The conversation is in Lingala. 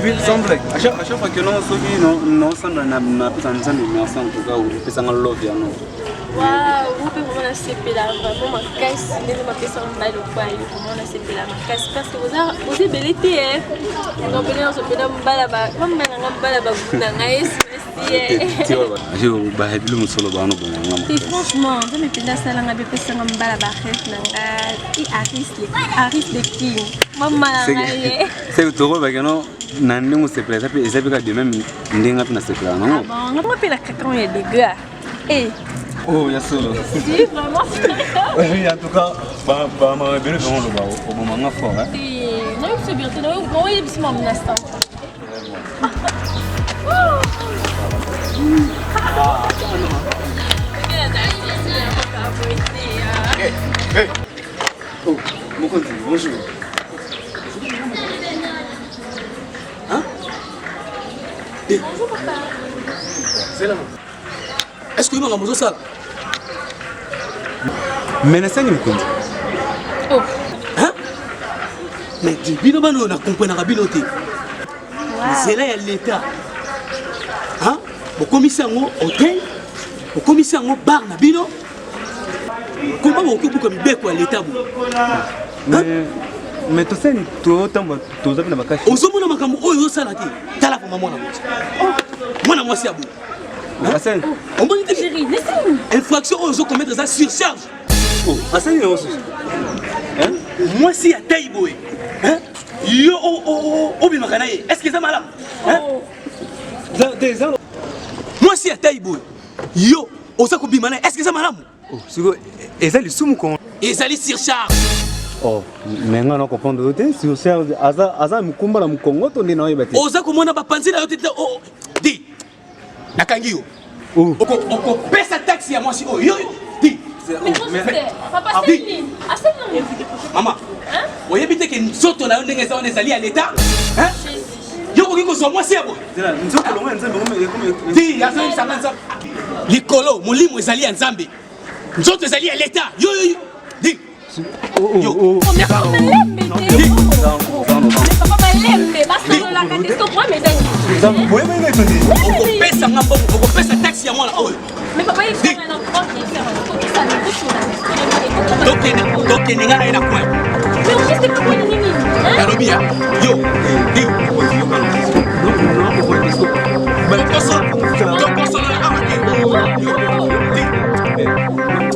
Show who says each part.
Speaker 1: puis sans blague à chaque fois que non soki non sans na pesa nzambe merci en tout cas ou pesa nga love ya non
Speaker 2: waouh vous pouvez vraiment sepela vraiment ma caisse nene ma pesa mbalo kwa yo vraiment sepela ma caisse parce que vous êtes belle hein donc bien on se peut mbala ba mama nga mbala ba na ngai franchement, je me penda ça nga bepesa nga mbala ba khef na nga I artiste de king mama ngai
Speaker 1: c'est tout ba keno na ndingu sepela ça peut ezabika de même ndinga pina sepela non
Speaker 2: bon nga pela kakon ya des gars eh
Speaker 1: oh ya solo
Speaker 2: si vraiment
Speaker 1: oui en tout cas ba ma belle vraiment le ba au moment nga fort hein
Speaker 2: si non c'est bien tu dois oui c'est mon instant
Speaker 1: Hey. Oh, Mokonzi, bonjour. Hein?
Speaker 2: Bonjour papa.
Speaker 3: C'est là. Est-ce que vous avez besoin de ça?
Speaker 1: Mais n'est-ce pas Mokonzi?
Speaker 2: Oh.
Speaker 3: Hein? Mais tu bino bano na comprendre na bino te. C'est là l'état. Hein? Au commissaire hôtel, au commissaire bar na bino. Comment on occupe comme beko à l'état vous?
Speaker 1: Mais tu sais tout temps tu as na bakashi.
Speaker 3: Ozomona makambo oyo sala te. Tala pour maman na moi. Moi moi c'est à vous.
Speaker 1: Hassan.
Speaker 3: On m'a dit
Speaker 2: Chérie, laisse-moi.
Speaker 3: infraction oyo commettre ça surcharge.
Speaker 1: Oh, Hassan il est aussi.
Speaker 3: Hein? Moi si à Taïboé. Hein? Yo obi makanaye. Est-ce que ça malade? Hein? Moi si à Taïboé. Yo osako bimana. Est-ce que ça malade?
Speaker 1: Oh, siko ezali sumu ko.
Speaker 3: Ezali surcharge.
Speaker 1: Oh, mais nga na comprendre te surcharge aza mukumba na mukongo to ndina oyeba te.
Speaker 3: Oza komona ba panzina yo tete oh di. Nakangi yo.
Speaker 1: Oh.
Speaker 3: Oko pesa taxi ya moi si oh yo di.
Speaker 2: Mais papa c'est lui. Assez non.
Speaker 3: Maman.
Speaker 2: Hein?
Speaker 3: Oyebi te ke nzoto na yo ndenge za on ezali à l'état? Hein? Yo ko kiko so moi si abo.
Speaker 1: Nzoko longa nzambe comme
Speaker 3: Di ya so sanga nzambe. Likolo molimo ezali ya nzambe. Nzoto ezali à l'état. Yo di.
Speaker 1: Oh.
Speaker 2: Papa malembe basta la kati to kwa medani.
Speaker 1: Boye menga tondi.
Speaker 3: Oko pesa nga mbongo, oko pesa taxi ya mwana oyo.
Speaker 2: Mais papa il fait un enfant qui fait ça ne
Speaker 3: Donc ninga na ina kwa.
Speaker 2: mais on sait pas quoi nini.
Speaker 3: Yarobia. Yo. Di. Donc, on s'en la amate. Yo. Di.